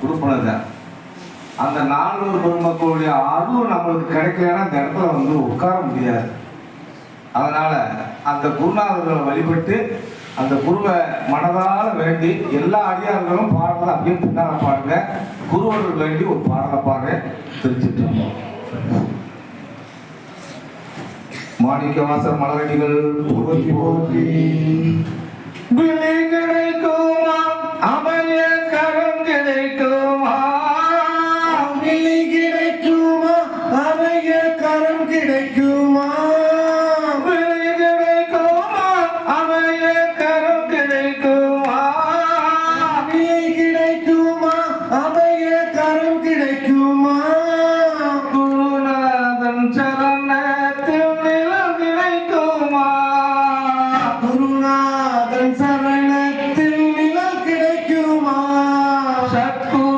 உறுப்பினர் தான். அந்த நால்வர் பெருமக்களுடைய அதுவும் நம்மளுக்கு கிடைக்கலன்னா அந்த இடத்துல வந்து உட்கார முடியாது. அதனால அந்த குருநாதர்களை வழிபட்டு அந்த குருவை மனதால வேண்டி எல்லா அடியார்களும் பாடுறத அப்படியே பின்னால பாடுங்க. குருவர்கள் வேண்டி ஒரு பாடலை பாடு. திருச்சிட்டு மாணிக்க வாசர் மலரடிகள் போற்றி போற்றி. விலை கிடைக்குமா அமய கரம் கிடைக்குமா, விலை கிடைக்குமா அமய கரம் கிடைக்குமா, விலை கிடைக்குமா அமய கரம் கிடைக்குமா, விலை கிடைக்குமா அமய கரம் கிடைக்குமா, குருநாதன் சரணத்தில் நிலம் கிடைக்குமா, குருநாதன் சரணத்தில் நிலம் கிடைக்குமா, சத்குரு